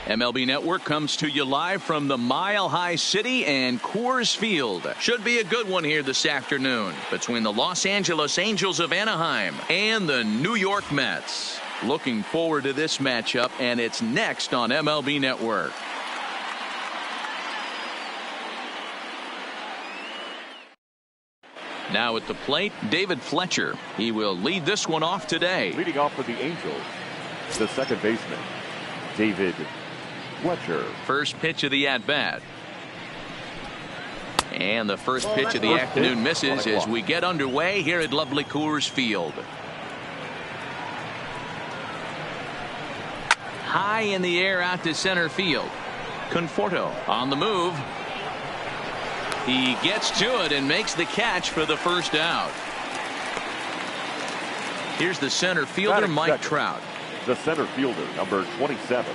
MLB Network comes to you live from the Mile High City and Coors Field. Should be a good one here this afternoon between the Los Angeles Angels of Anaheim and the New York Mets. Looking forward to this matchup, and it's next on MLB Network. Now at the plate, David Fletcher. He will lead this one off today. Leading off for the Angels, the second baseman, David Fletcher. First pitch of the at-bat. And the first pitch of the afternoon misses as we get underway here at lovely Coors Field. High in the air out to center field. Conforto on the move. He gets to it and makes the catch for the first out. Here's the center fielder, Mike Trout. The center fielder, number 27,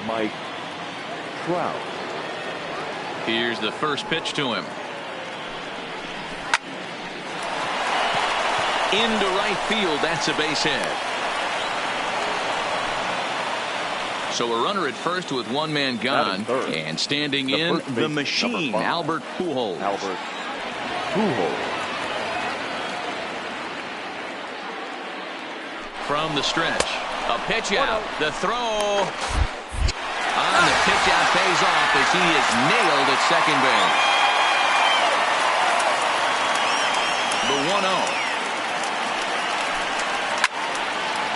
Mike Trout. Here's the first pitch to him. Into right field. That's a base hit. So a runner at first with one man gone, and standing in the machine, Albert Pujols. From the stretch, a pitch out, the throw. On the pitch out pays off as he is nailed at second base. The 1-0.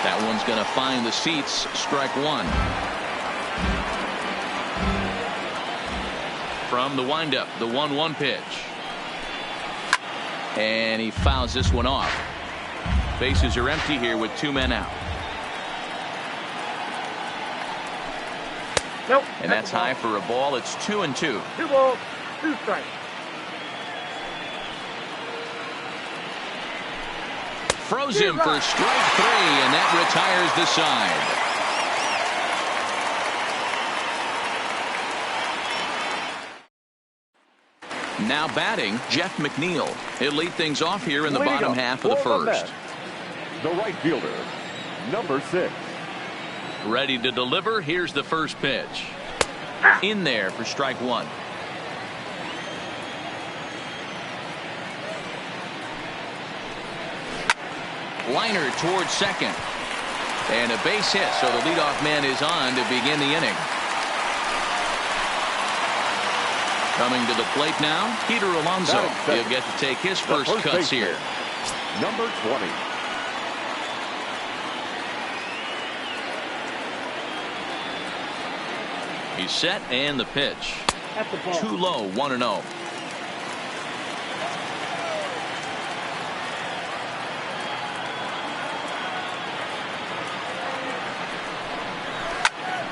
That one's going to find the seats. Strike one. From the windup, the 1-1 pitch. And he fouls this one off. Bases are empty here with two men out. Nope. And that's high for a ball. It's 2-2. 2 balls, 2 strikes. Froze him for strike 3, and that retires the side. Now batting, Jeff Mcneil. He'll lead things off here in the bottom half of the first. The right fielder, number 6. Ready to deliver. Here's the first pitch. In there for strike 1. Liner towards second. And a base hit, so the leadoff man is on to begin the inning. Coming to the plate now, Peter Alonso. He'll get to take his first cuts here. Number 20. He's set, and the pitch. Too low, 1-0.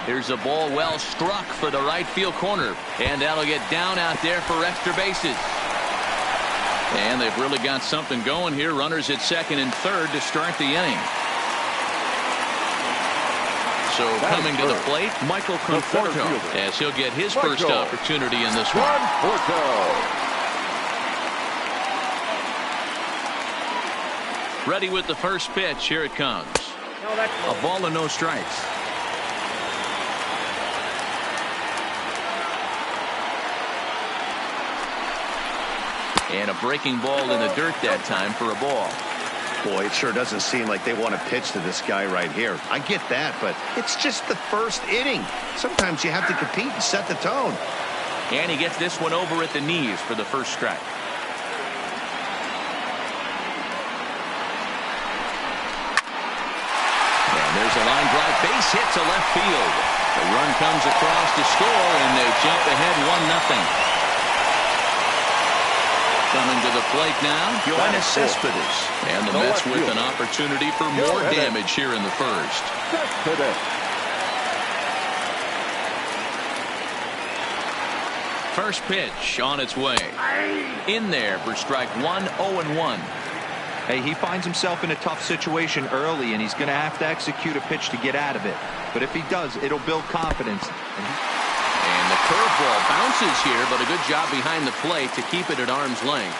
Here's a ball well struck for the right field corner, and that'll get down out there for extra bases. And they've really got something going here. Runners at second and third to start the inning. So coming to the plate, Michael Conforto, as he'll get his first opportunity in this one. Ready with the first pitch. Here it comes. A ball and no strikes. And a breaking ball in the dirt that time for a ball. Boy, it sure doesn't seem like they want to pitch to this guy right here. I get that, but it's just the first inning. Sometimes you have to compete and set the tone. And he gets this one over at the knees for the first strike. And there's a line drive base hit to left field. The run comes across to score, and they jump ahead 1-0. Coming to the plate now, Yoenis Cespedes. And the Mets with an opportunity for more damage here in the first. First pitch on its way. In there for strike 1, 0-1. Hey, he finds himself in a tough situation early, and he's going to have to execute a pitch to get out of it. But if he does, it'll build confidence. And the curveball bounces here, but a good job behind the plate to keep it at arm's length.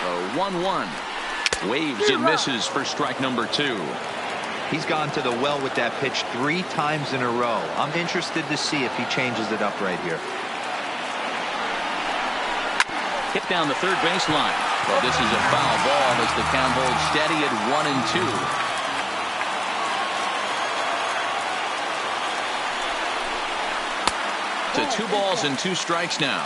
The 1-1. Waves and misses for strike number 2. He's gone to the well with that pitch 3 times in a row. I'm interested to see if he changes it up right here. Hit down the third baseline. Well, this is a foul ball as the count holds steady at 1-2. To 2 balls and 2 strikes now.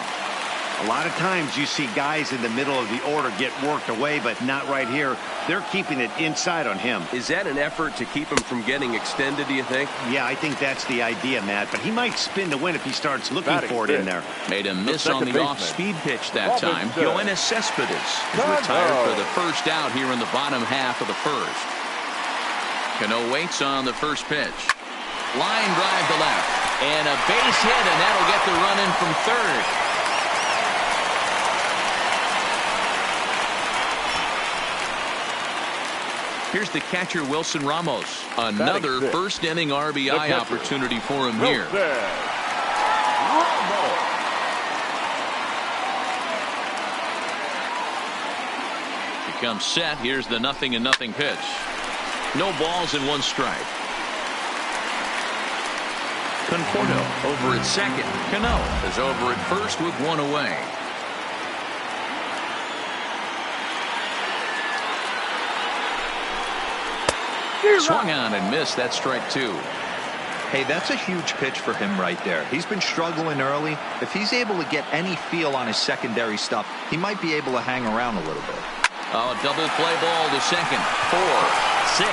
A lot of times you see guys in the middle of the order get worked away, but not right here. They're keeping it inside on him. Is that an effort to keep him from getting extended, do you think? Yeah, I think that's the idea, Matt. But he might spin to win if he starts looking for it in there. Made a miss on the off-speed pitch that time. Yoenis Cespedes is retired for the first out here in the bottom half of the first. Cano waits on the first pitch. Line drive to left. And a base hit, and that'll get the run in from third. Here's the catcher, Wilson Ramos. Another first-inning RBI opportunity for him here. Becomes set. Here's the 0-0 pitch. No balls and 1 strike. Conforto over at second. Cano is over at first with 1 away. Swung on and missed. That's strike 2. Hey, that's a huge pitch for him right there. He's been struggling early. If he's able to get any feel on his secondary stuff, he might be able to hang around a little bit. Oh, double play ball to second. 4, 6.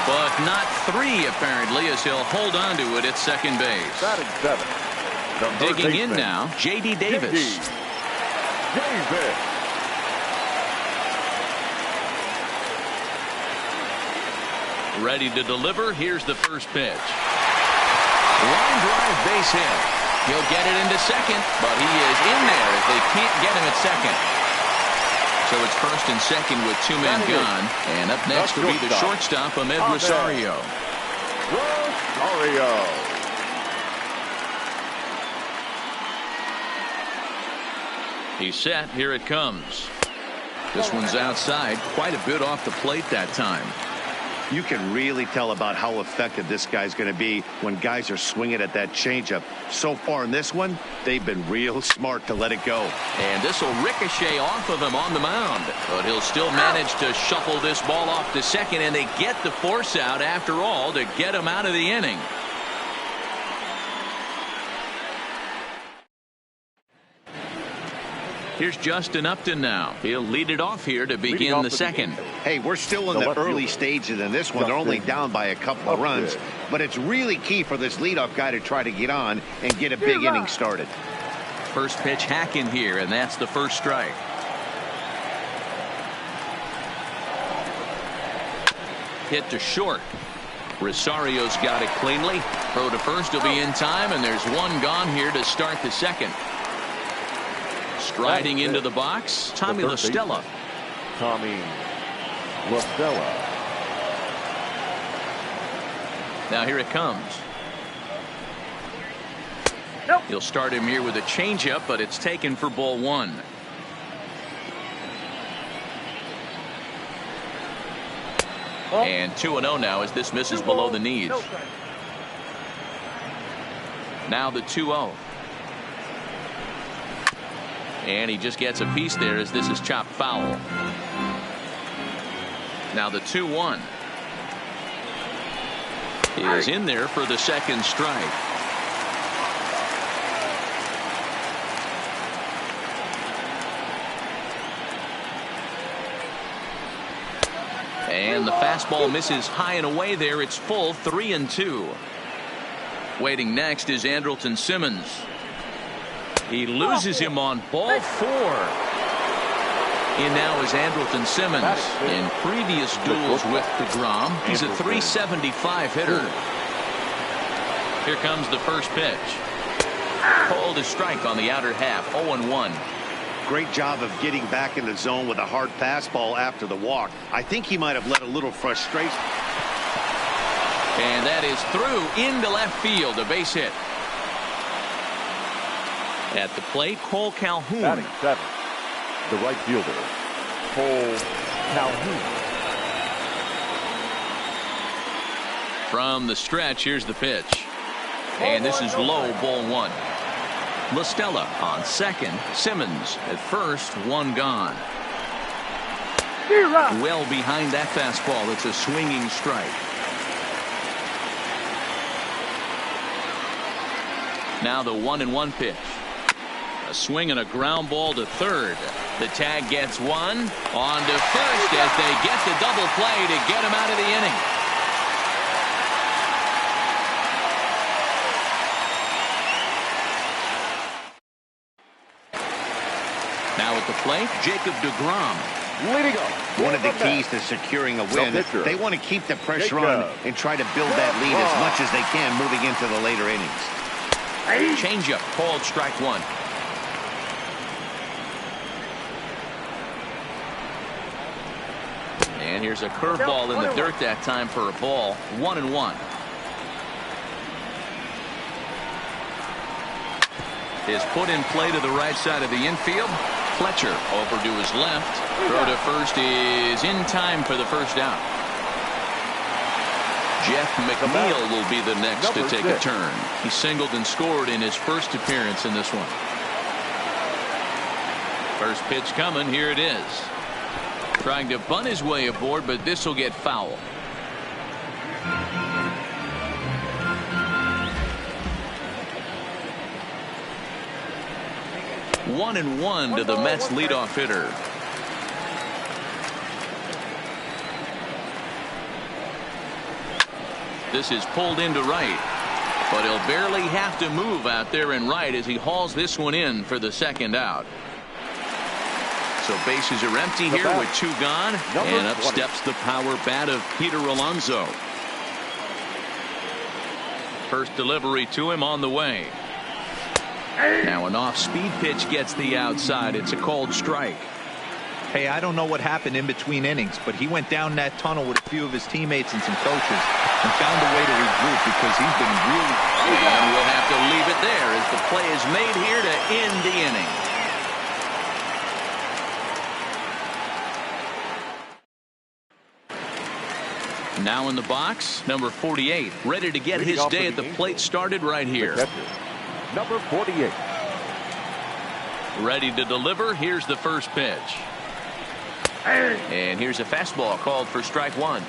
But not 3, apparently, as he'll hold on to it at second base. Digging in now, J.D. Davis. Ready to deliver. Here's the first pitch. Line drive, base hit. He'll get it into second, but he is in there as they can't get him at second. So it's first and second with 2 men gone. And up next will be the shortstop, Ahmed Rosario. He's set. Here it comes. This one's outside. Quite a bit off the plate that time. You can really tell about how effective this guy's going to be when guys are swinging at that changeup. So far in this one, they've been real smart to let it go. And this will ricochet off of him on the mound. But he'll still manage to shuffle this ball off to second, and they get the force out after all to get him out of the inning. Here's Justin Upton now. He'll lead it off here to begin the second. Hey, we're still in the early stages in this one. They're only down by a couple of runs. But it's really key for this leadoff guy to try to get on and get a big inning started. First pitch hack in here, and that's the first strike. Hit to short. Rosario's got it cleanly. Throw to first will be in time, and there's 1 gone here to start the second. Striding into the box, Tommy La Stella. Now here it comes. He'll start him here with a changeup, but it's taken for ball 1. And 2-0 now as this misses below the knees. Now the 2-0. And he just gets a piece there as this is chopped foul. Now the 2-1 is in there for the second strike. And the fastball misses high and away there. It's full, 3-2. Waiting next is Andrelton Simmons. He loses him on ball 4. In now is Andrelton Simmons. In previous duels with DeGrom, he's a .375 hitter. Here comes the first pitch. Called a strike on the outer half, 0-1. Great job of getting back in the zone with a hard fastball after the walk. I think he might have let a little frustration. And that is through into left field, a base hit. At the plate, Cole Calhoun. Batting 7, the right fielder, Calhoun. From the stretch, here's the pitch. And this is low, ball one. La Stella on second. Simmons at first, one gone. Well behind that fastball. It's a swinging strike. Now the 1-1 pitch. A swing and a ground ball to third. The tag gets one. On to first as they get the double play to get him out of the inning. Now at the plate, Jacob deGrom. Leading off. One of the keys to securing a win, they want to keep the pressure on and try to build that lead as much as they can moving into the later innings. Changeup called strike one. And here's a curveball in the dirt that time for a ball. 1-1. Is put in play to the right side of the infield. Fletcher over to his left. Throw to first is in time for the first out. Jeff Mcneil will be the next to take a turn. He singled and scored in his first appearance in this one. First pitch coming. Here it is. Trying to bunt his way aboard, but this will get foul. One and one to the Mets leadoff hitter. This is pulled into right, but he'll barely have to move out there in right as he hauls this one in for the second out. So bases are empty here with two gone, and up steps the power bat of Peter Alonso. First delivery to him on the way. Now an off-speed pitch gets the outside. It's a called strike. Hey, I don't know what happened in between innings, but he went down that tunnel with a few of his teammates and some coaches and found a way to regroup because he's been really... And we'll have to leave it there as the play is made here to end the inning. Now in the box, number 48, ready to get his day at the plate started right here. Number 48. Ready to deliver. Here's the first pitch. And here's a fastball called for strike one.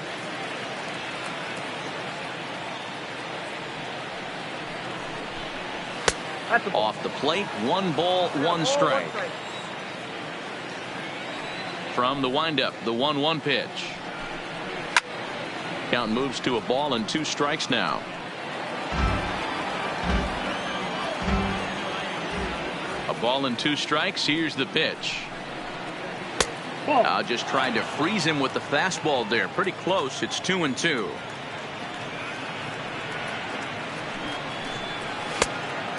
Off the plate, 1 ball, 1 strike. From the windup, the 1-1 pitch. Count moves to a ball and 2 strikes now. A ball and 2 strikes. Here's the pitch. Just trying to freeze him with the fastball there. Pretty close. It's 2-2.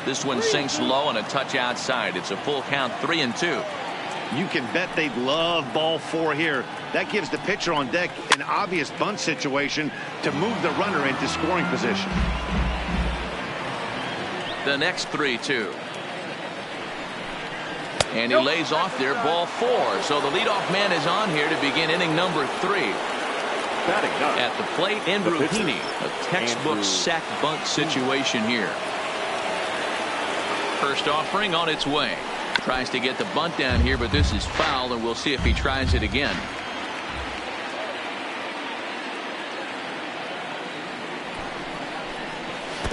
This one sinks low and a touch outside. It's a full count, 3-2. You can bet they'd love ball 4 here. That gives the pitcher on deck an obvious bunt situation to move the runner into scoring position. The next 3-2. And he lays off there, ball 4. So the leadoff man is on here to begin inning number 3. At the plate, Andrew Heaney. A textbook sack bunt situation here. First offering on its way. Tries to get the bunt down here, but this is foul, and we'll see if he tries it again.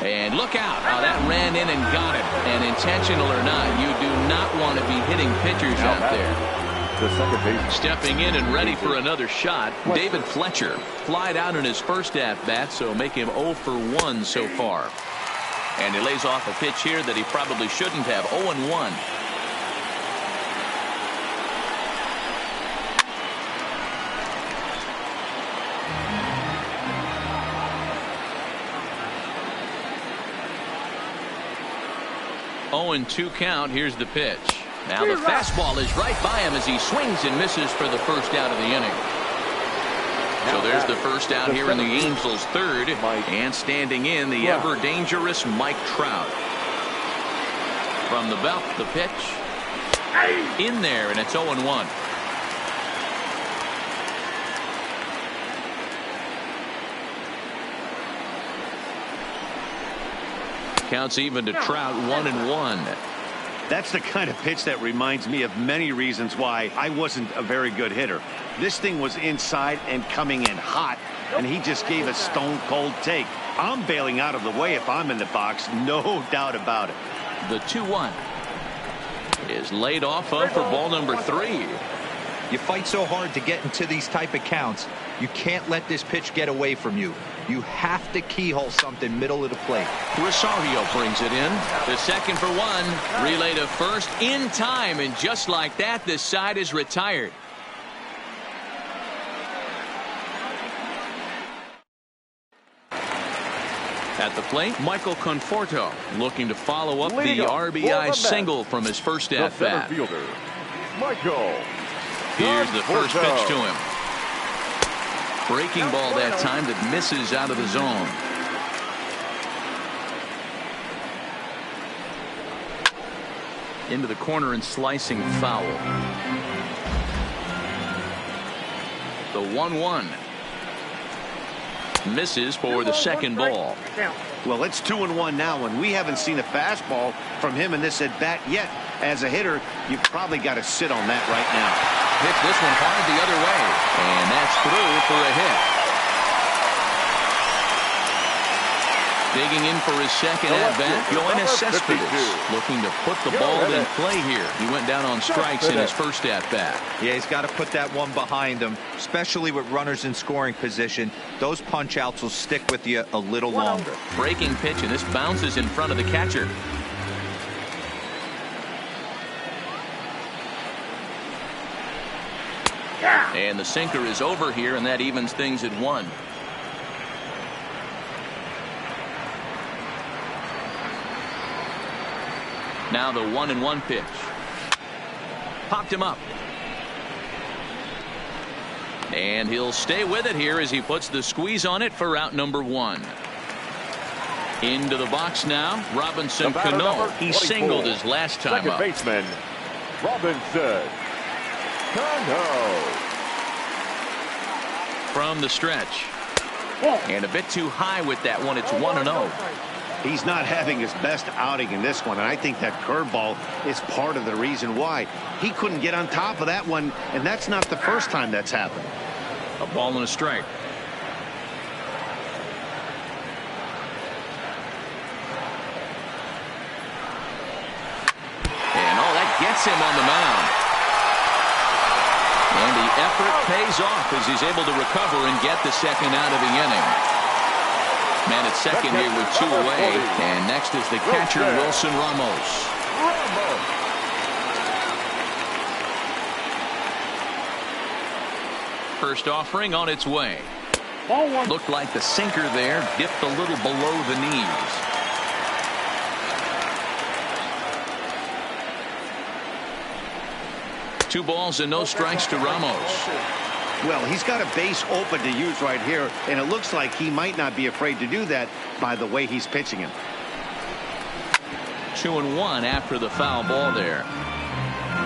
And look out. Oh, that ran in and got him. And intentional or not, you do not want to be hitting pitchers out there. The second base. Stepping in and ready for another shot, David Fletcher. Flied out in his first at-bat, so make him 0 for 1 so far. And he lays off a pitch here that he probably shouldn't have. 0-1. And 2 count. Here's the pitch. Now the fastball is right by him as he swings and misses for the first out of the inning. So there's the first out here in the Angels' third. And standing in, the ever dangerous Mike Trout. From the belt, the pitch. In there, and it's 0-1. Counts even to Trout, 1-1. That's the kind of pitch that reminds me of many reasons why I wasn't a very good hitter. This thing was inside and coming in hot, and he just gave a stone-cold take. I'm bailing out of the way if I'm in the box, no doubt about it. The 2-1 is laid off of for ball number 3. You fight so hard to get into these type of counts. You can't let this pitch get away from you. You have to keyhole something middle of the plate. Rosario brings it in. The second for 1. Relay to first in time, and just like that, the side is retired. At the plate, Michael Conforto looking to follow up the RBI single from his first at-bat. Michael. Here's the first pitch to him. Breaking ball that time that misses out of the zone. Into the corner and slicing foul. The 1-1. Misses for the second ball. Well, it's 2-1 now, and we haven't seen a fastball from him in this at-bat yet. As a hitter, you've probably got to sit on that right now. Hit this one hard the other way, and that's through for a hit. Digging in for his second at-bat, Yoenis Cespedes, looking to put the ball in play here. He went down on strikes in his first at-bat. Yeah, he's got to put that one behind him, especially with runners in scoring position. Those punch-outs will stick with you a little longer. Breaking pitch, and this bounces in front of the catcher. And the sinker is over here, and that evens things at 1. Now the 1-1 pitch. Popped him up. And he'll stay with it here as he puts the squeeze on it for out number 1. Into the box now, Robinson Cano. He singled his last time up. Second baseman, Robinson Cano. From the stretch. And a bit too high with that one. It's 1-0. He's not having his best outing in this one, and I think that curveball is part of the reason why. He couldn't get on top of that one, and that's not the first time that's happened. A ball and a strike. And oh, that gets him on the mound. And the effort pays off as he's able to recover and get the second out of the inning. Man at second here with 2 away. And next is the catcher, Wilson Ramos. First offering on its way. Looked like the sinker there dipped a little below the knees. Two balls and no strikes to Ramos. Well, he's got a base open to use right here, and it looks like he might not be afraid to do that by the way he's pitching him. 2-1 after the foul ball there.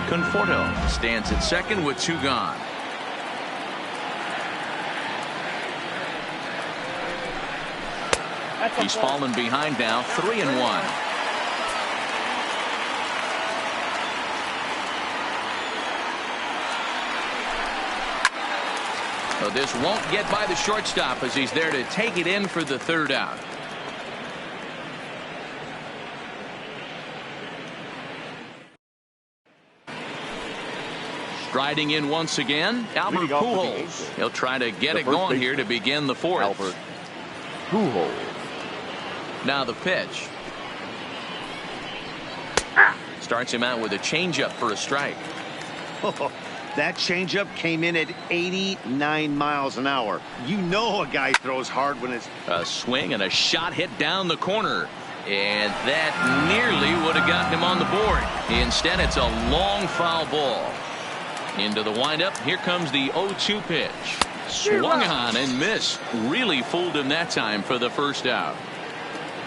Conforto stands at second with 2 gone. He's fallen behind now, 3-1. So this won't get by the shortstop as he's there to take it in for the 3rd out. Striding in once again, Albert Pujols. He'll try to get it going here to begin the 4th. Albert Pujols. Now the pitch. Starts him out with a changeup for a strike. That changeup came in at 89 miles an hour. You know a guy throws hard when it's a swing and a shot hit down the corner. And that nearly would have gotten him on the board. Instead, it's a long foul ball. Into the windup. Here comes the 0-2 pitch. Swung on and missed. Really fooled him that time for the 1st out.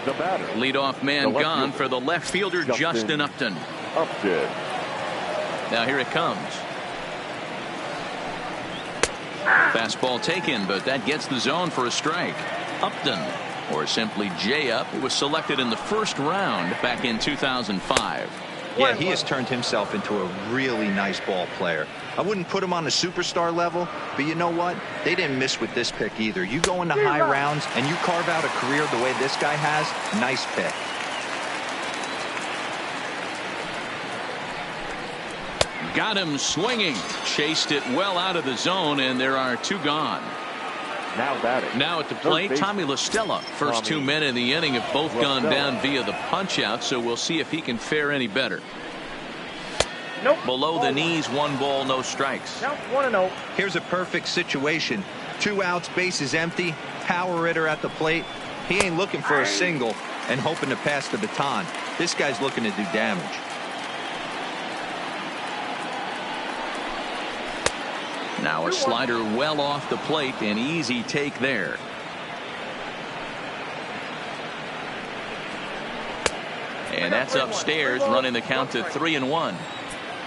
The batter. Leadoff man gone for the left fielder, Justin Upton. Now here it comes. Fastball taken, but that gets the zone for a strike. Upton or simply J-Up, who was selected in the first round back in 2005. Yeah, he has turned himself into a really nice ball player. I wouldn't put him on the superstar level, but you know what? They didn't miss with this pick either. You go into high rounds and you carve out a career the way this guy has, nice pick. Got him swinging. Chased it well out of the zone, and there are 2 gone. Now batting. Now at the plate, Tommy La Stella. First 2 men in the inning have both gone down via the punch-out, so we'll see if he can fare any better. Nope. Below the knees, 1 ball, no strikes. Now 1-0. Here's a perfect situation. 2 outs, bases empty, power hitter at the plate. He ain't looking for a single and hoping to pass the baton. This guy's looking to do damage. Now a slider well off the plate, an easy take there. And that's upstairs, running the count to 3-1.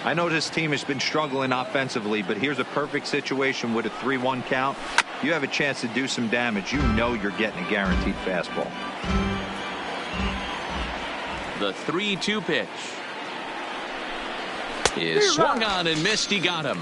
I know this team has been struggling offensively, but here's a perfect situation with a 3-1 count. You have a chance to do some damage. You know you're getting a guaranteed fastball. The 3-2 pitch is swung on and missed. He got him.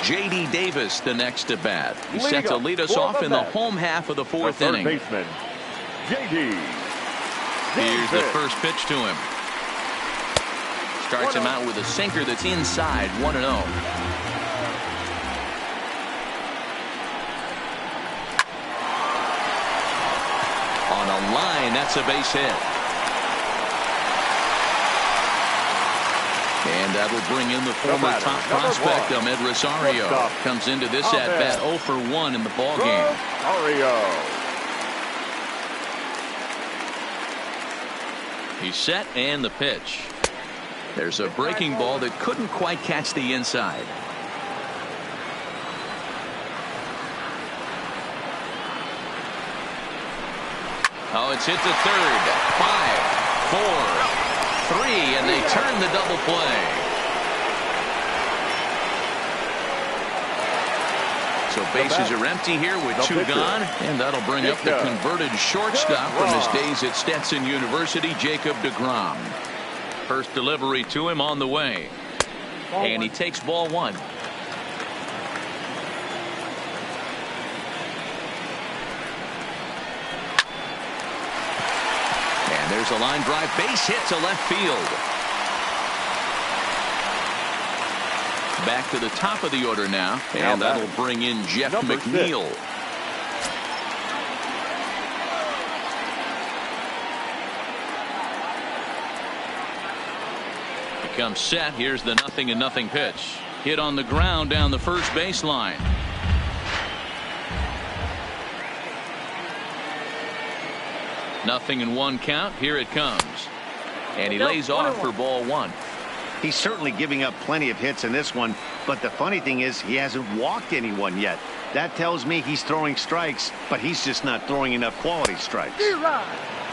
J.D. Davis, the next at bat. He's set to lead us off in the home half of the 4th inning. Baseman, J.D. Here's the first pitch to him. Starts him out with a sinker that's inside, 1-0. On a line, that's a base hit. And that will bring in the former top prospect, Ahmed Rosario. Comes into this at-bat 0 for 1 in the ballgame. He's set, and the pitch. There's a breaking ball that couldn't quite catch the inside. Oh, it's hit to third. 5, 4, 3, and they turn the double play. So bases are empty here with 2 gone, and that'll bring up the converted shortstop from his days at Stetson University, Jacob deGrom. First delivery to him on the way, and he takes ball 1. There's a line drive, base hit to left field. Back to the top of the order now, and that'll bring in Jeff McNeil. He comes set. Here's the 0-0 pitch. Hit on the ground down the first baseline. Nothing in 1 count. Here it comes. And he lays off for ball 1. He's certainly giving up plenty of hits in this one, but the funny thing is he hasn't walked anyone yet. That tells me he's throwing strikes, but he's just not throwing enough quality strikes.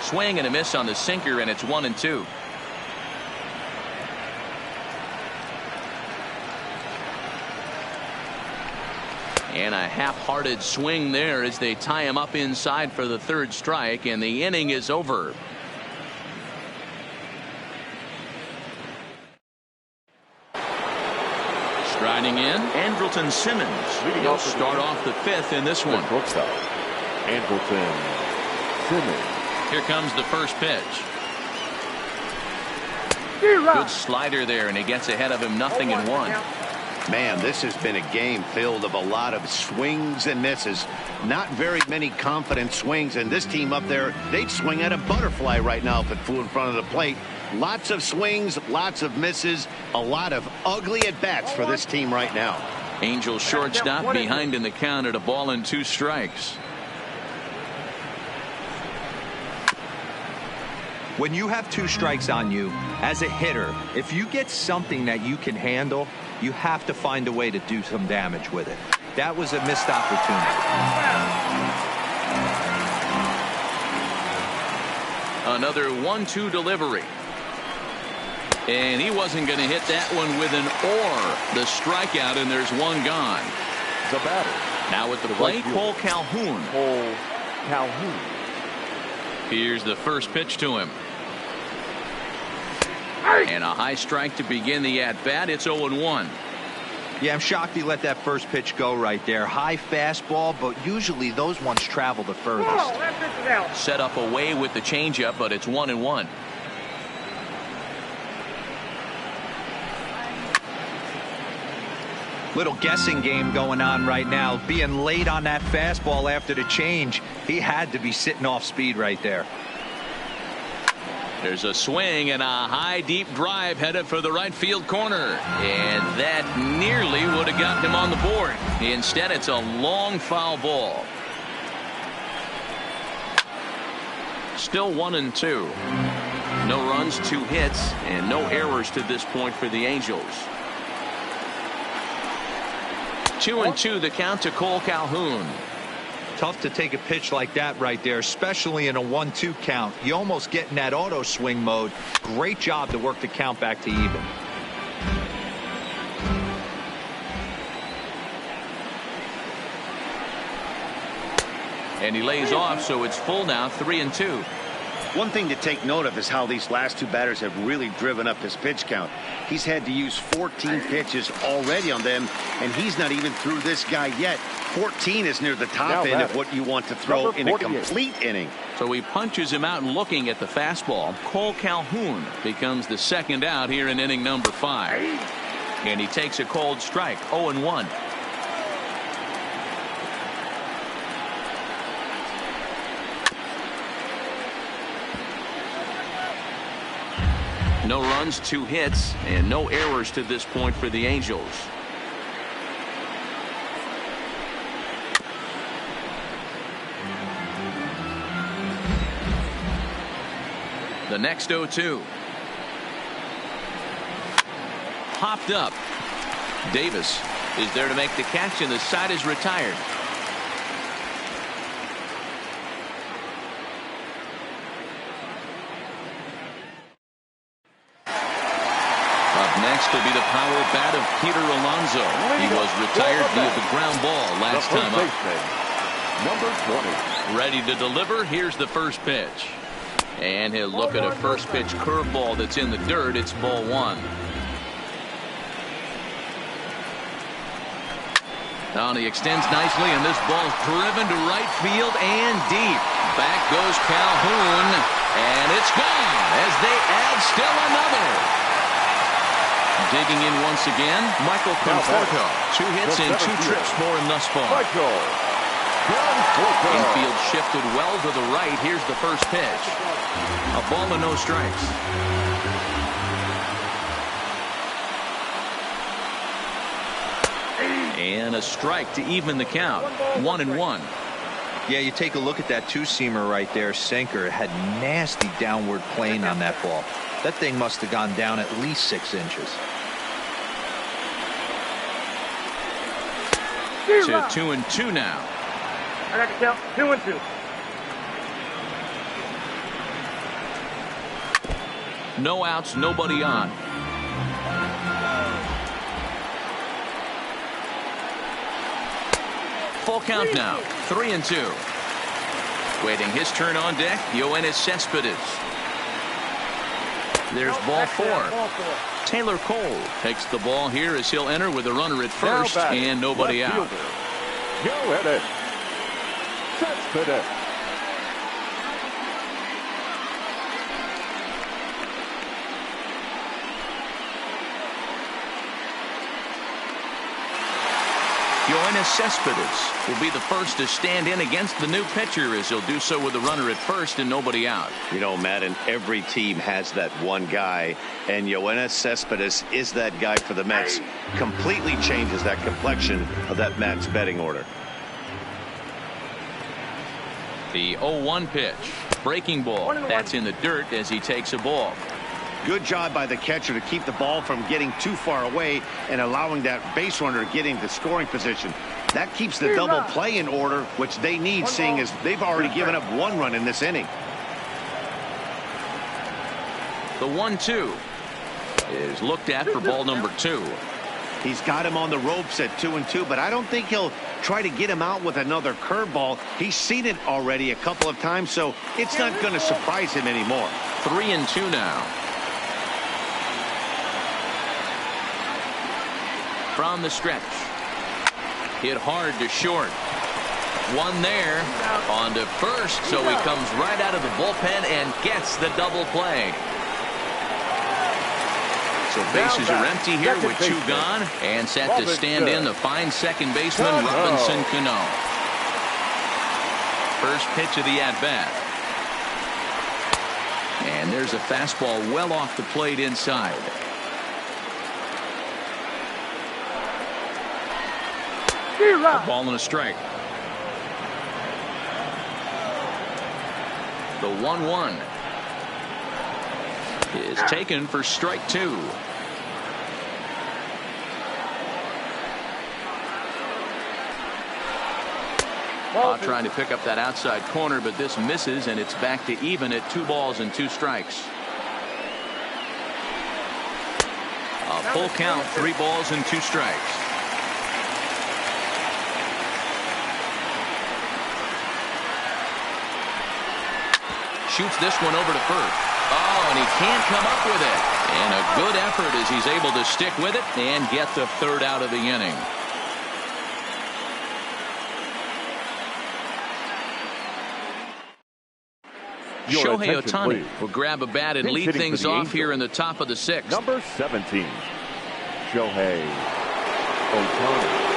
Swing and a miss on the sinker, and it's 1-2. And a half-hearted swing there as they tie him up inside for the 3rd strike, and the inning is over. Striding in, Andrelton Simmons. He'll start off the 5th in this one. Andrelton Simmons. Here comes the first pitch. Good slider there, and he gets ahead of him, 0-1. Man, this has been a game filled of a lot of swings and misses. Not very many confident swings, and this team up there, they'd swing at a butterfly right now if it flew in front of the plate. Lots of swings, lots of misses, a lot of ugly at-bats for this team right now. Angels shortstop behind in the count at 1-2 strikes. When you have 2 strikes on you, as a hitter, if you get something that you can handle, you have to find a way to do some damage with it. That was a missed opportunity. Another 1-2 delivery. And he wasn't going to hit that one with an or. The strikeout, and there's one gone. The batter. Now at the plate, Cole Calhoun. Cole Calhoun. Here's the first pitch to him. And a high strike to begin the at-bat. It's 0-1. Yeah, I'm shocked he let that first pitch go right there. High fastball, but usually those ones travel the furthest. Oh, that pitch is out. Set up away with the changeup, but it's 1-1. Little guessing game going on right now. Being late on that fastball after the change, he had to be sitting off speed right there. There's a swing and a high deep drive headed for the right field corner, and that nearly would have gotten him on the board. Instead, it's a long foul ball. Still 1-2. No runs, 2 hits, and no errors to this point for the Angels. 2-2 the count to Cole Calhoun. Tough to take a pitch like that right there, especially in a 1-2 count. You almost get in that auto swing mode. Great job to work the count back to even. And he lays off, so it's full now, 3-2. One thing to take note of is how these last 2 batters have really driven up his pitch count. He's had to use 14 pitches already on them, and he's not even through this guy yet. 14 is near the top end of what you want to throw in a complete inning. So he punches him out and looking at the fastball. Cole Calhoun becomes the second out here in inning number 5. And he takes a cold strike, 0-1. No runs, 2 hits, and no errors to this point for the Angels. The next 0-2. Popped up. Davis is there to make the catch, and the side is retired. Next will be the power bat of Peter Alonso. He was retired via the ground ball last time up. Number 20. Ready to deliver. Here's the first pitch. And he'll look at a first pitch curveball that's in the dirt. It's ball 1. Now he extends nicely, and this ball's driven to right field and deep. Back goes Calhoun, and it's gone as they add still another. Digging in once again, Michael Conforto. 2 hits and 2 trips for him thus far. Infield shifted well to the right. Here's the first pitch. A ball and no strikes. And a strike to even the count. 1-1. Yeah, you take a look at that 2-seamer right there. Sinker had nasty downward plane on that ball. That thing must have gone down at least 6 inches. To 2-2 now. I got the count. 2-2. No outs, nobody on. Full count now. 3-2. Waiting his turn on deck, Yoenis Cespedes. There's ball 4. Taylor Cole takes the ball here as he'll enter with a runner at first and nobody out. Yoenis Cespedes. Yoenis Cespedes will be the first to stand in against the new pitcher as he'll do so with a runner at first and nobody out. You know, Matt, and every team has that one guy, and Yoenis Cespedes is that guy for the Mets. Completely changes that complexion of that Mets betting order. The 0-1 pitch. Breaking ball. That's in the dirt as he takes a ball. Good job by the catcher to keep the ball from getting too far away and allowing that base runner to get into scoring position. That keeps the double play in order, which they need, seeing as they've already given up 1 run in this inning. The 1-2. is looked at for ball number 2. He's got him on the ropes at 2-2, but I don't think he'll try to get him out with another curveball. He's seen it already a couple of times, so it's not going to surprise him anymore. 3-2 now. From the stretch. Hit hard to short. One there. On to first, so he comes right out of the bullpen and gets the double play. So bases are empty here with 2 gone, and set to stand in the fine second baseman Robinson Cano. First pitch of the at-bat. And there's a fastball well off the plate inside. A ball and a strike. The 1-1 is taken for strike 2. Trying to pick up that outside corner, but this misses, and it's back to even at 2 balls and 2 strikes. A full count, 3 balls and 2 strikes. Shoots this one over to first. Oh, and he can't come up with it. And a good effort as he's able to stick with it and get the 3rd out of the inning. Shohei Ohtani will grab a bat and lead things off here in the top of the 6th. Number 17, Shohei Ohtani.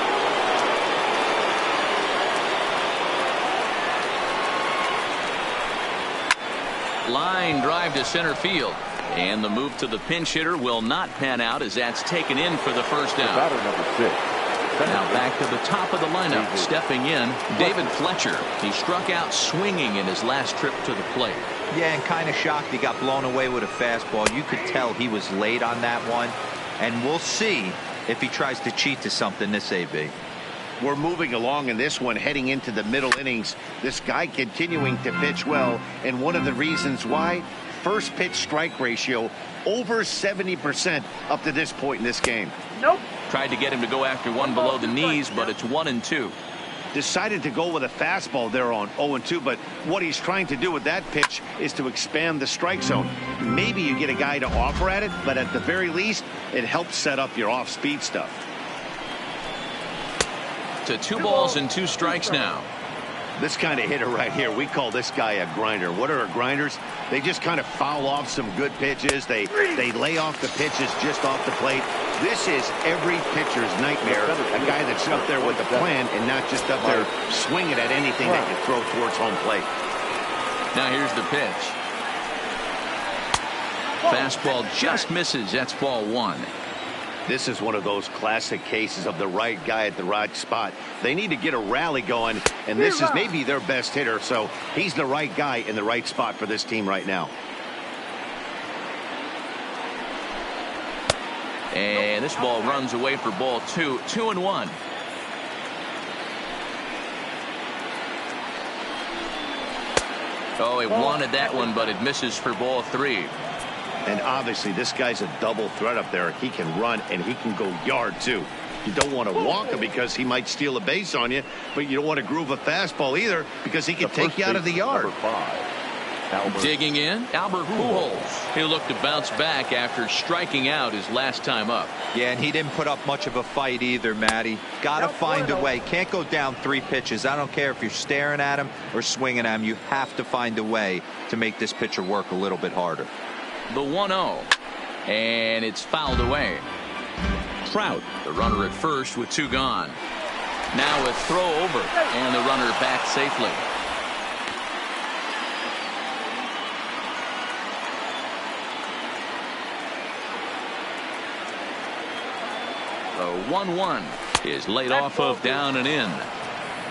Line drive to center field. And the move to the pinch hitter will not pan out as that's taken in for the first out. Batter number 6. Now back to the top of the lineup. Stepping in, David Fletcher. He struck out swinging in his last trip to the plate. Yeah, and kind of shocked he got blown away with a fastball. You could tell he was late on that one. And we'll see if he tries to cheat to something this AB. We're moving along in this one, heading into the middle innings. This guy continuing to pitch well, and one of the reasons why, first pitch strike ratio over 70% up to this point in this game. Nope. Tried to get him to go after one below the knees, but it's 1-2. Decided to go with a fastball there on 0-2, but what he's trying to do with that pitch is to expand the strike zone. Maybe you get a guy to offer at it, but at the very least, it helps set up your off-speed stuff. To 2 balls and 2 strikes now. This kind of hitter right here, we call this guy a grinder. What are grinders? They just kind of foul off some good pitches. They lay off the pitches just off the plate. This is every pitcher's nightmare. A guy that's up there with a plan and not just up there swinging at anything that can throw towards home plate. Now here's the pitch. Fastball just misses. That's ball 1. This is one of those classic cases of the right guy at the right spot. They need to get a rally going, and this is maybe their best hitter, so he's the right guy in the right spot for this team right now. And this ball runs away for ball 2. 2-1. Oh, he wanted that one, but it misses for ball 3. And obviously this guy's a double threat up there. He can run and he can go yard too. You don't want to walk him because he might steal a base on you, but you don't want to groove a fastball either because he can take you out of the yard. Number 5, digging in, Albert Pujols. He'll look to bounce back after striking out his last time up. Yeah, and he didn't put up much of a fight either, Matty. Got to find a way. Can't go down 3 pitches. I don't care if you're staring at him or swinging at him. You have to find a way to make this pitcher work a little bit harder. The 1-0, and it's fouled away. Trout, the runner at first with 2 gone. Now a throw over, and the runner back safely. The 1-1 is laid off of down and in.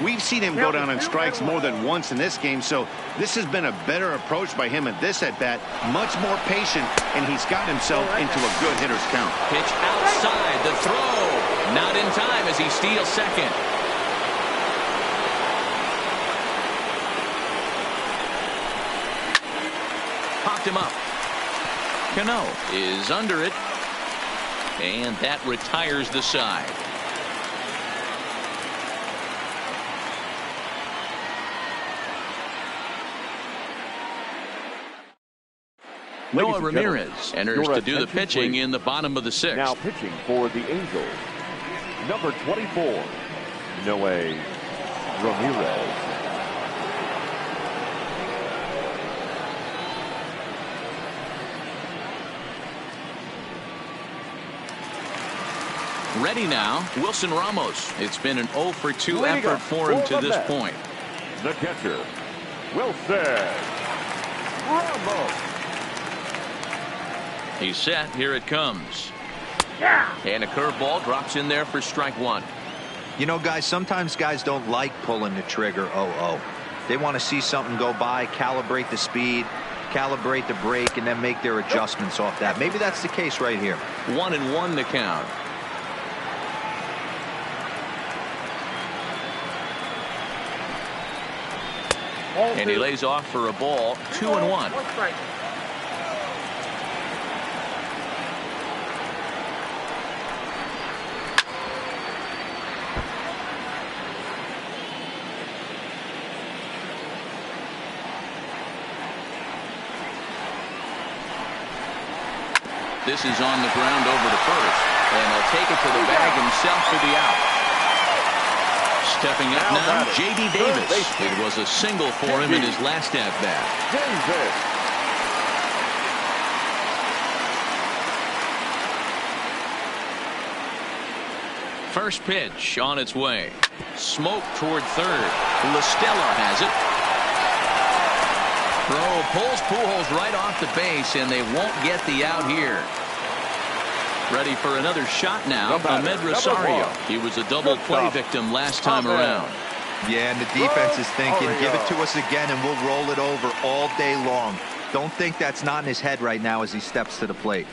We've seen him go down on strikes more than once in this game, so this has been a better approach by him at this at-bat. Much more patient, and he's gotten himself into a good hitter's count. Pitch outside, the throw. Not in time as he steals second. Popped him up. Cano is under it. And that retires the side. Noah Ramirez enters to do the pitching in the bottom of the 6th. Now pitching for the Angels, number 24, Noah Ramirez. Ready now, Wilson Ramos. It's been an 0 for 2 Leading effort for him to this point. The catcher, Wilson Ramos. He's set. Here it comes. Yeah. And a curveball drops in there for strike 1. You know, guys, sometimes guys don't like pulling the trigger 0-0. They want to see something go by, calibrate the speed, calibrate the brake, and then make their adjustments off that. Maybe that's the case right here. 1-1 to count. And he lays off for a ball. 2-1. One strike. This is on the ground over to first. And he'll take it to the bag himself for the out. Stepping up now, J.D. Davis. It was a single for him in his last at-bat. First pitch on its way. Smoke toward third. LaStella has it. Throw pulls Pujols right off the base, and they won't get the out here. Ready for another shot now. Ahmed Rosario. He was a double play victim last time around. Yeah, and the defense is thinking, give it to us again, and we'll roll it over all day long. Don't think that's not in his head right now as he steps to the plate.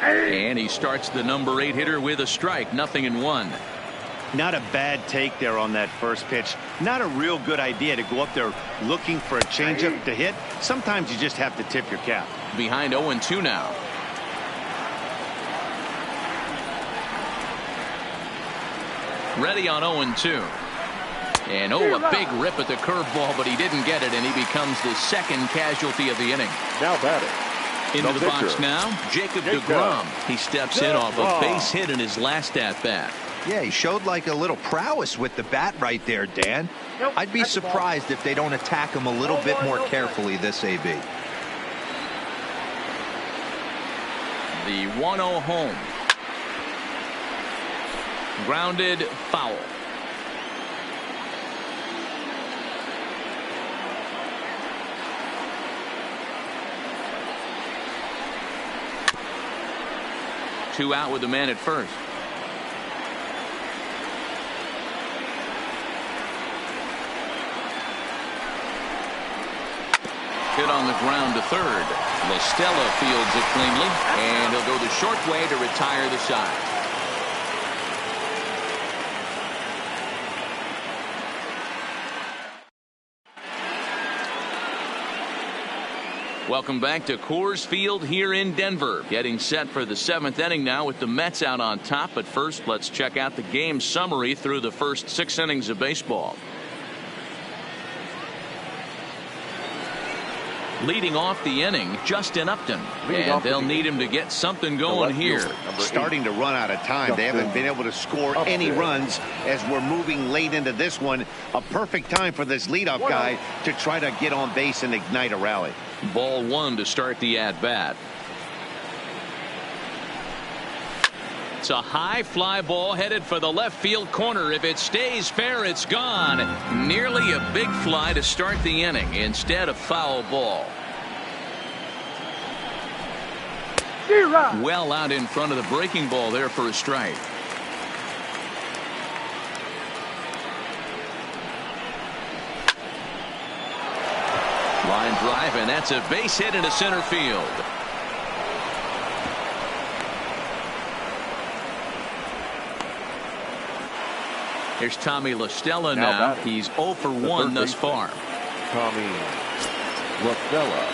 And he starts the number 8 hitter with a strike. 0-1. Not a bad take there on that first pitch. Not a real good idea to go up there looking for a changeup to hit. Sometimes you just have to tip your cap. Behind 0-2 now. Ready on 0-2. And a big rip at the curveball, but he didn't get it, and he becomes the second casualty of the inning. Now batting. Into the box now, Jacob deGrom. He steps in off a base hit in his last at-bat. Yeah, he showed like a little prowess with the bat right there, Dan. I'd be surprised if they don't attack him a little bit more carefully this AB. The 1-0 home. Grounded foul. Two out with the man at first. Hit on the ground to third. LaStella fields it cleanly, and he'll go the short way to retire the side. Welcome back to Coors Field here in Denver. Getting set for the 7th inning now with the Mets out on top. But first, let's check out the game summary through the first 6 innings of baseball. Leading off the inning, Justin Upton. And they'll need him to get something going here. Starting to run out of time. They haven't been able to score any runs as we're moving late into this one. A perfect time for this leadoff guy to try to get on base and ignite a rally. Ball 1 to start the at-bat. It's a high fly ball headed for the left field corner. If it stays fair, it's gone. Nearly a big fly to start the inning. Instead, a foul ball. Well out in front of the breaking ball there for a strike. Line drive, and that's a base hit into center field. Here's Tommy LaStella now. He's 0 for 1 thus far. Tommy LaStella.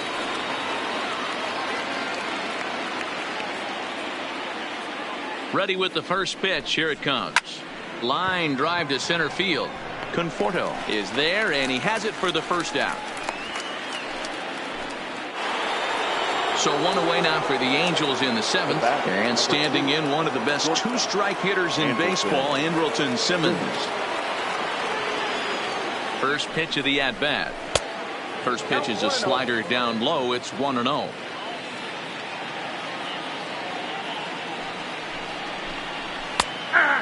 Ready with the first pitch. Here it comes. Line drive to center field. Conforto is there, and he has it for the first out. So one away now for the Angels in the 7th. And standing in, one of the best two-strike hitters in baseball, Andrelton Simmons. First pitch of the at-bat. First pitch is a slider down low. It's 1-0.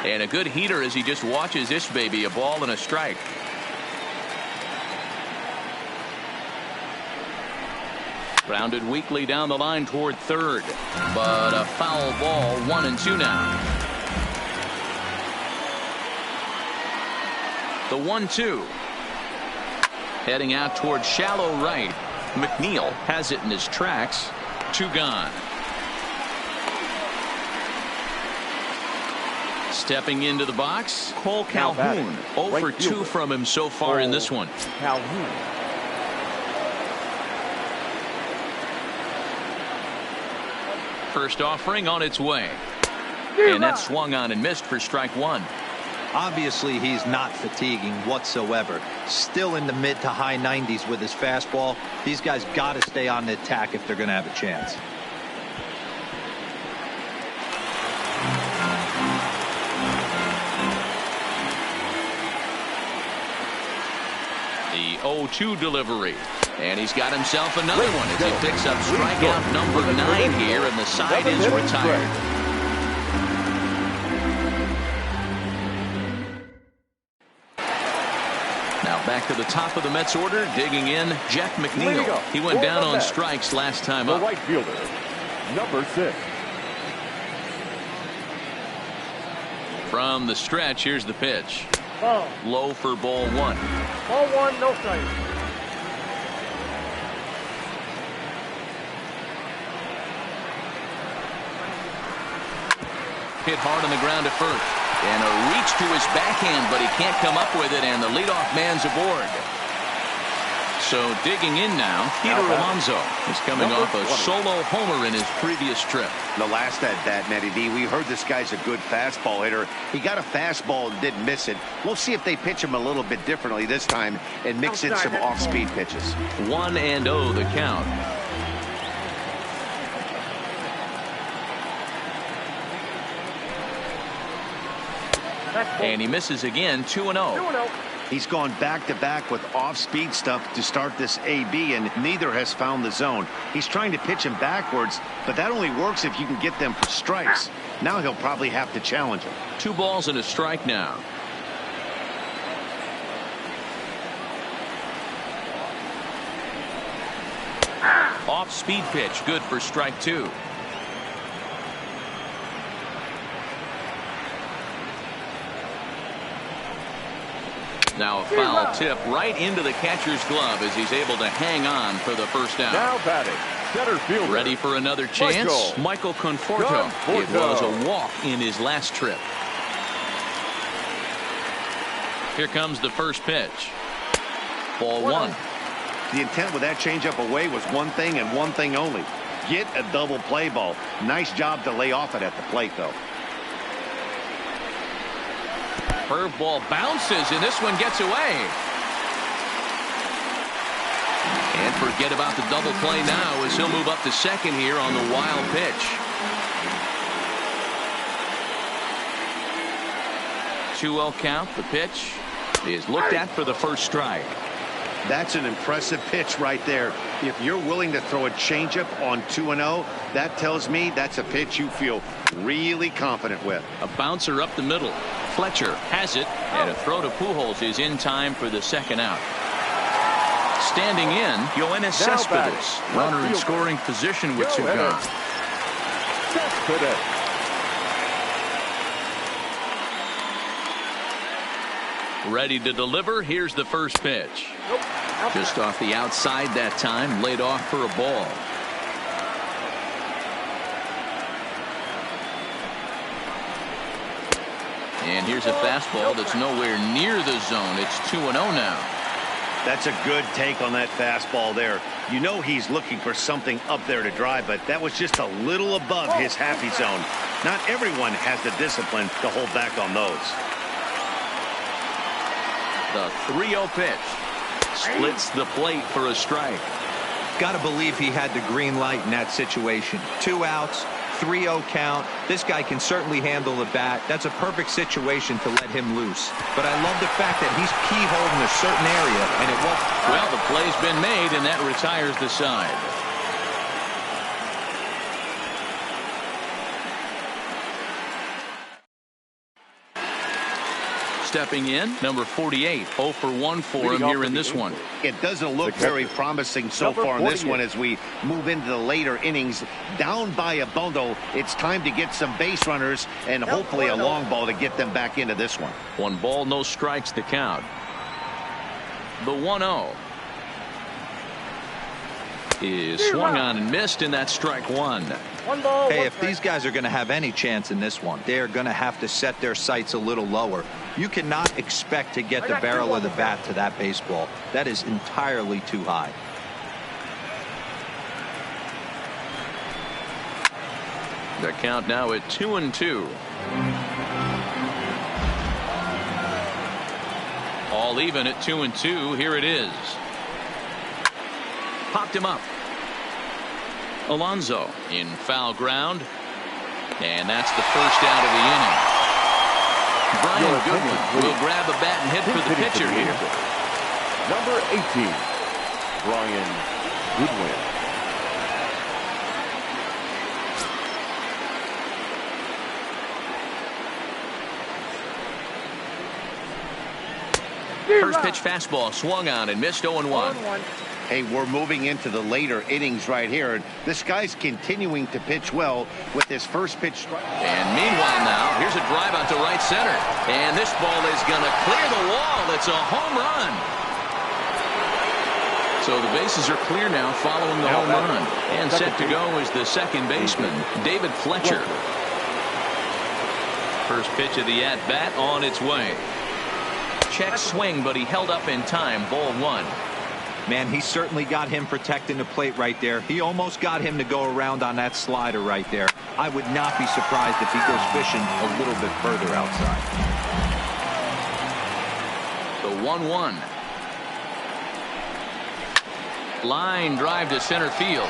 And a good heater as he just watches this baby. A ball and a strike. Grounded weakly down the line toward third. But a foul ball. 1-2 now. The 1-2. Heading out toward shallow right. Mcneil has it in his tracks. 2 gone. Stepping into the box, Cole Calhoun. 0 for 2 from him so far in this one. Calhoun. First offering on its way. And that swung on and missed for strike 1. Obviously, he's not fatiguing whatsoever. Still in the mid to high 90s with his fastball. These guys got to stay on the attack if they're going to have a chance. The 0-2 delivery. And he's got himself another one as he picks up strikeout number 9 here, and the side is retired. Now back to the top of the Mets order, digging in, Jeff Mcneil. He went down on strikes last time up. The right fielder, number 6. From the stretch, here's the pitch. Ball. Low for ball 1. Ball 1, no strike. Hit hard on the ground at first. And a reach to his backhand, but he can't come up with it, and the leadoff man's aboard. So digging in now, Peter Alonso is coming off a solo homer in his previous trip. The last at that, Matty D, we heard this guy's a good fastball hitter. He got a fastball and didn't miss it. We'll see if they pitch him a little bit differently this time and mix in some off-speed pitches. 1-0 the count. And he misses again. 2-0. 2-0. He's gone back-to-back with off-speed stuff to start this AB, and neither has found the zone. He's trying to pitch him backwards, but that only works if you can get them for strikes. Now he'll probably have to challenge him. 2 balls and a strike now. Off-speed pitch, good for strike 2. Now a foul tip right into the catcher's glove as he's able to hang on for the first out. Now batting, center fielder. Ready for another chance? Michael Conforto. It was a walk in his last trip. Here comes the first pitch. Ball 1. The intent with that changeup away was one thing and one thing only. Get a double play ball. Nice job to lay off it at the plate, though. Curveball bounces, and this one gets away. And forget about the double play now as he'll move up to second here on the wild pitch. 2-0 count. The pitch is looked at for the first strike. That's an impressive pitch right there. If you're willing to throw a changeup on 2-0, that tells me that's a pitch you feel really confident with. A bouncer up the middle. Fletcher has it, and a throw to Pujols is in time for the second out. Standing in, Yoenis Cespedes. Runner in scoring position with 2 gone. Ready to deliver. Here's the first pitch. Just off the outside that time, laid off for a ball. And here's a fastball that's nowhere near the zone. It's 2-0 now. That's a good take on that fastball there. You know he's looking for something up there to drive, but that was just a little above his happy zone. Not everyone has the discipline to hold back on those. The 3-0 pitch. Splits the plate for a strike. Got to believe he had the green light in that situation. 2 outs, 3-0 count. This guy can certainly handle the bat. That's a perfect situation to let him loose. But I love the fact that he's keyholed in a certain area, and it won't. Well, the play's been made, and that retires the side. Stepping in, number 48, 0 for 1 for him here in this one. It doesn't look very promising so far in this one as we move into the later innings. Down by a bundle, it's time to get some base runners and hopefully a long ball to get them back into this one. 1 ball, no strikes to count. The 1-0 is swung on and missed, and that's strike 1. Hey, if these guys are going to have any chance in this one, they're going to have to set their sights a little lower. You cannot expect to get the barrel of the bat to that baseball. That is entirely too high. The count now at 2-2. All even at 2-2. Here it is. Popped him up. Alonso in foul ground, and that's the first out of the inning. Brian Goodwin will grab a bat and hit for the pitcher here. Number 18, Brian Goodwin. First pitch fastball swung on and missed. 0-1. Hey, we're moving into the later innings right here. This guy's continuing to pitch well with his first pitch strike. And meanwhile now, here's a drive out to right center. And this ball is going to clear the wall. It's a home run. So the bases are clear now following the home run. And set to go is the second baseman, David Fletcher. First pitch of the at-bat on its way. Check swing, but he held up in time. Ball 1. Man, he certainly got him protecting the plate right there. He almost got him to go around on that slider right there. I would not be surprised if he goes fishing a little bit further outside. The 1-1. Line drive to center field.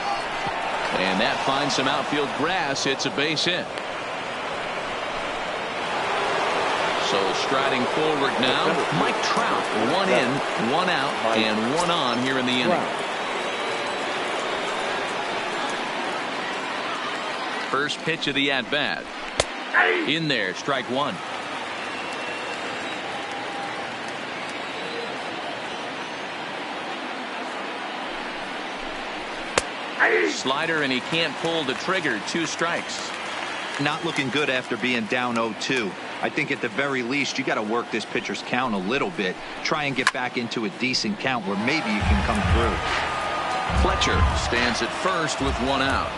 And that finds some outfield grass. It's a base hit. So striding forward now, Mike Trout. 1 in, 1 out, and 1 on here in the inning. First pitch of the at-bat. In there, strike 1. Slider, and he can't pull the trigger. 2 strikes. Not looking good after being down 0-2. I think at the very least you got to work this pitcher's count a little bit. Try and get back into a decent count where maybe you can come through. Fletcher stands at first with 1 out.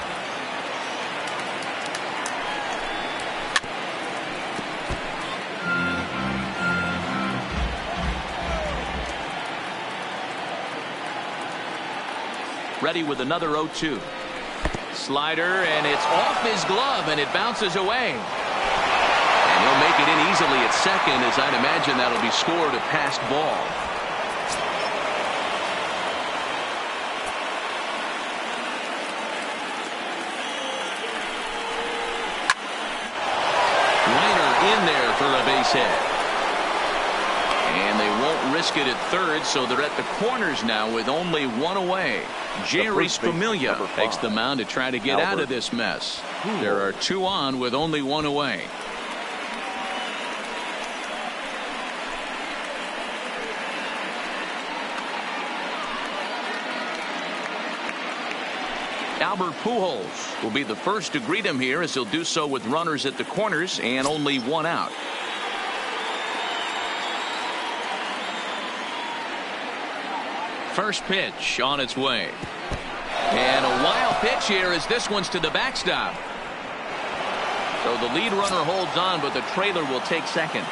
Ready with another 0-2. Slider, and it's off his glove, and it bounces away. And he'll make it in easily at second, as I'd imagine that'll be scored a passed ball. Liner in there for a base hit. And they won't risk it at third, so they're at the corners now with only 1 away. Jerry Familia takes the mound to try to get out of this mess. There are 2 on with only 1 away. Albert Pujols will be the first to greet him here, as he'll do so with runners at the corners and only 1 out. First pitch on its way. And a wild pitch here as this one's to the backstop. So the lead runner holds on, but the trailer will take second.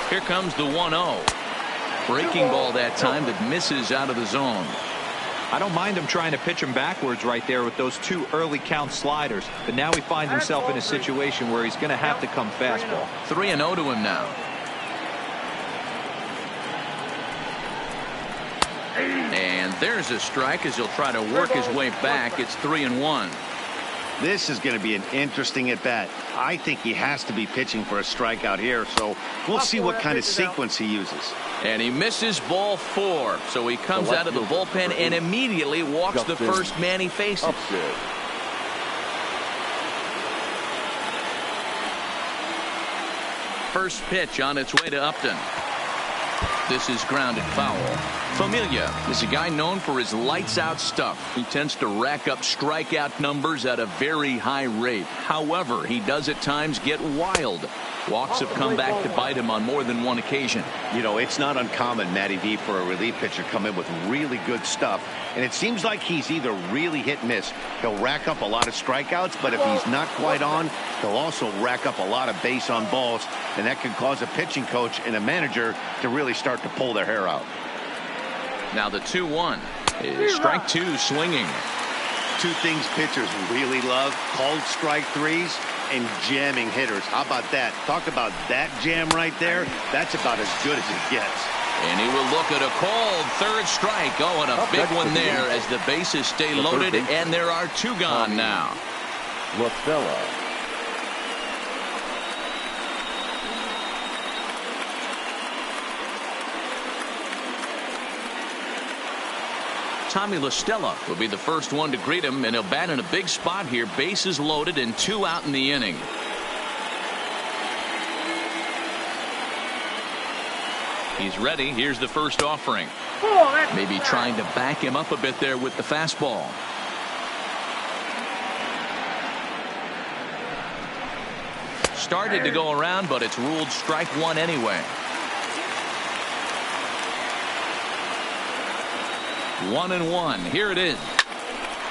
Here comes the 1-0. Breaking ball that time that misses out of the zone. I don't mind him trying to pitch him backwards right there with those 2 early count sliders, but now he finds himself in a situation where he's going to have to come fastball. 3-0 to him now. And there's a strike as he'll try to work his way back. It's 3-1. This is going to be an interesting at bat. I think he has to be pitching for a strikeout here, so we'll see what kind of sequence he uses. And he misses ball 4, so he comes out of the bullpen and immediately walks the first man he faces. First pitch on its way to Upton. This is grounded foul. Familia is a guy known for his lights-out stuff. He tends to rack up strikeout numbers at a very high rate. However, he does at times get wild. Walks have come back to bite him on more than one occasion. You know, it's not uncommon, Matty V, for a relief pitcher to come in with really good stuff. And it seems like he's either really hit and miss. He'll rack up a lot of strikeouts, but if he's not quite on, he'll also rack up a lot of base on balls. And that can cause a pitching coach and a manager to really start to pull their hair out. Now the 2-1 is strike 2 swinging. 2 things pitchers really love: called strike 3s and jamming hitters. How about that? Talk about that jam right there. That's about as good as it gets. And he will look at a called 3rd strike. Oh, and a big one there as the bases stay loaded, and there are 2 gone now. Tommy La Stella will be the first one to greet him, and he'll bat in a big spot here. Bases loaded and 2 out in the inning. He's ready. Here's the first offering. Maybe trying to back him up a bit there with the fastball. Started to go around, but it's ruled strike 1 anyway. 1-1. Here it is.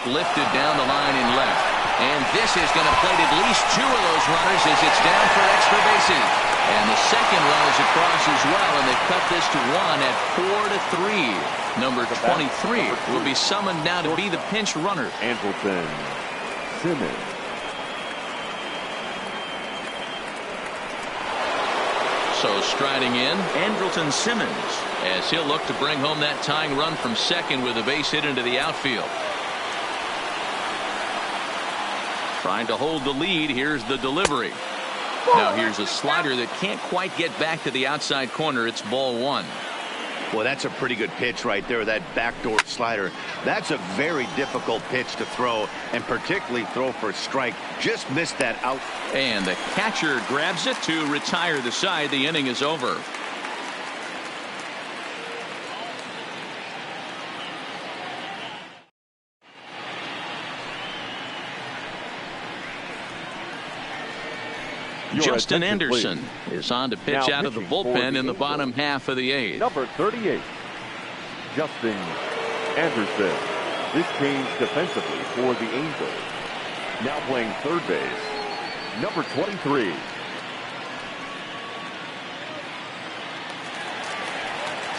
Lifted down the line in left. And this is going to plate at least 2 of those runners as it's down for extra bases. And the second run is across as well, and they cut this to 1 at 4-3. Number 23 will be summoned now to be the pinch runner. Andrelton Simmons. So striding in, Andrelton Simmons, as he'll look to bring home that tying run from second with a base hit into the outfield. Trying to hold the lead. Here's the delivery. Now here's a slider that can't quite get back to the outside corner. It's ball 1. Well, that's a pretty good pitch right there, that backdoor slider. That's a very difficult pitch to throw, and particularly throw for a strike. Just missed that out. And the catcher grabs it to retire the side. The inning is over. Justin Anderson is on to pitch out of the bullpen in the bottom half of the 8th. Number 38, Justin Anderson. This change defensively for the Angels. Now playing third base, number 23.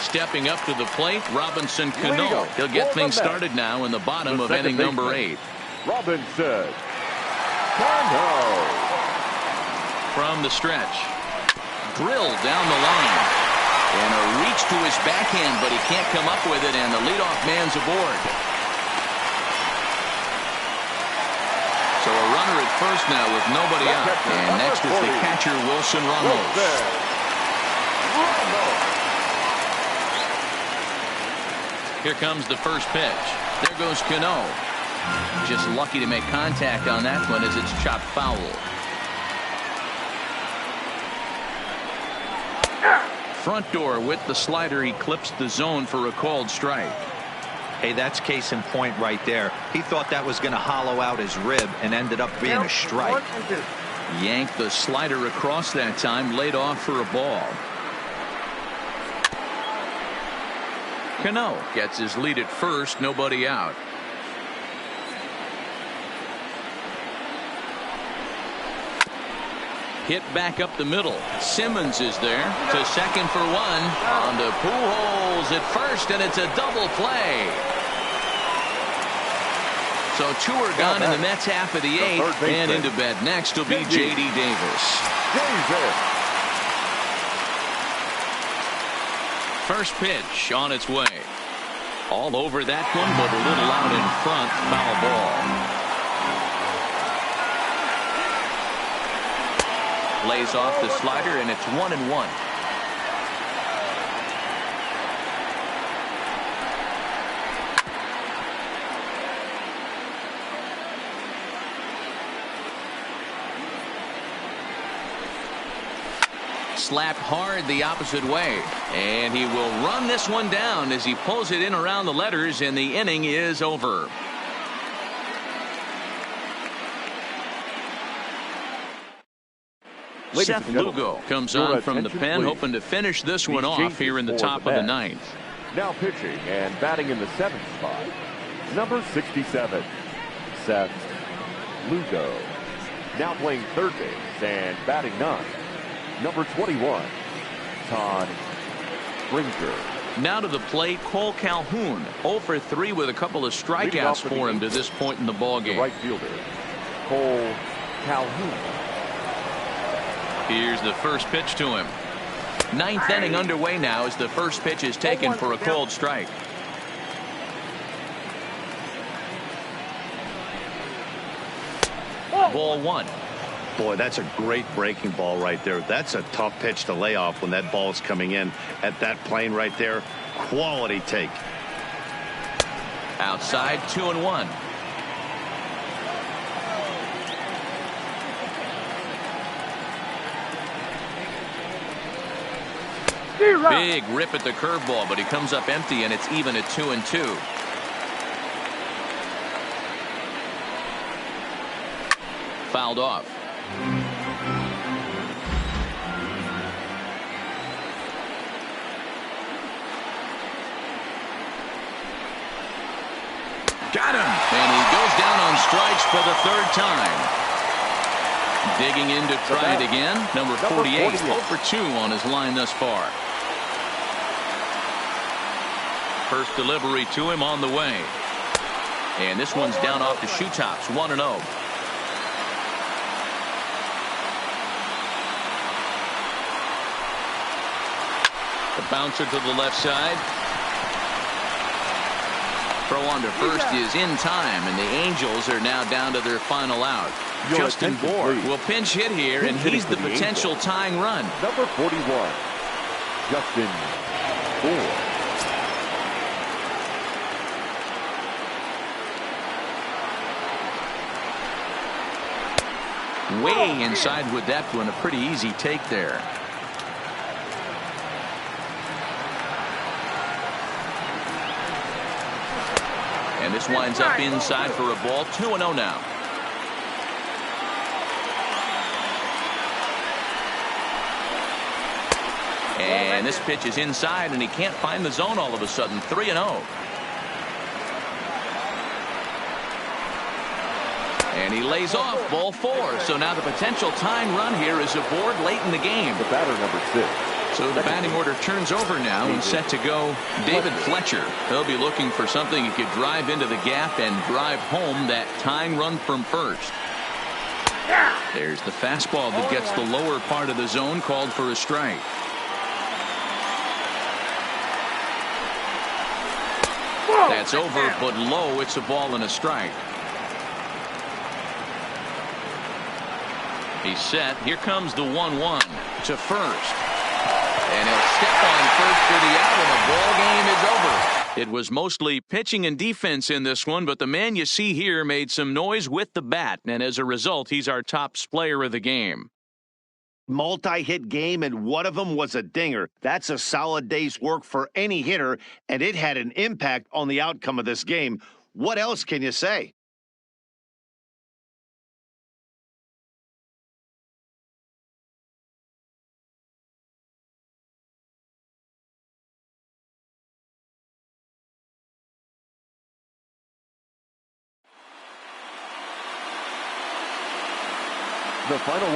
Stepping up to the plate, Robinson Cano. He'll get things started now in the bottom of inning number 8. Robinson Cano. From the stretch, drilled down the line, and a reach to his backhand, but he can't come up with it, and the leadoff man's aboard. So a runner at first now with nobody out, and next is the catcher Wilson Ramos. Here comes the first pitch. There goes Cano. Just lucky to make contact on that one as it's chopped foul. Front door with the slider. He clips the zone for a called strike. Hey, that's case in point right there. He thought that was going to hollow out his rib and ended up being a strike. Yanked the slider across that time, laid off for a ball. Cano gets his lead at first, nobody out. Hit back up the middle. Simmons is there to second for 1. On to Pujols at first, and it's a double play. So 2 are gone in the Mets half of the 8th, and into bed next will be J.D. Davis. First pitch on its way. All over that one, but a little out in front. Foul ball. Lays off the slider, and it's 1-1. Slapped hard the opposite way, and he will run this one down as he pulls it in around the letters, and the inning is over. Seth Lugo comes on from the pen, hoping to finish this one off here in the top of the 9th. Now pitching and batting in the 7th spot, number 67, Seth Lugo. Now playing third base and batting 9th, number 21, Todd Springer. Now to the plate, Cole Calhoun, 0 for 3 with a couple of strikeouts for him to this point in the ballgame. The right fielder, Cole Calhoun. Here's the first pitch to him. 9th inning underway now as the first pitch is taken for a called strike. Ball 1. Boy, that's a great breaking ball right there. That's a tough pitch to lay off when that ball's coming in at that plane right there. Quality take. Outside, 2-1. Big rip at the curveball, but he comes up empty, and it's even at 2-2. Fouled off. Got him, and he goes down on strikes for the 3rd time. Digging in to try it again, number 48, 0 for 2 on his line thus far. First delivery to him on the way. And this one's down off the shoe tops, 1-0. The bouncer to the left side. Throw on to first is in time, and the Angels are now down to their final out. Justin Bohr will pinch hit here, and he's the potential tying run. Number 41, Justin Bohr. Way inside with that one, a pretty easy take there. And this winds up inside for a ball. 2-0 now. And this pitch is inside, and he can't find the zone all of a sudden. 3-0. And he lays off, ball 4. So now the potential tying run here is aboard late in the game. The batter, number 6. So the batting order turns over now, and set to go David Fletcher. He'll be looking for something he could drive into the gap and drive home that tying run from first. There's the fastball that gets the lower part of the zone, called for a strike. That's over, but low. It's a ball and a strike. He's set. Here comes the 1-1 to first. And he'll step on first for the out, and the ball game is over. It was mostly pitching and defense in this one, but the man you see here made some noise with the bat, and as a result, he's our top player of the game. Multi-hit game, and one of them was a dinger. That's a solid day's work for any hitter, and it had an impact on the outcome of this game. What else can you say? The final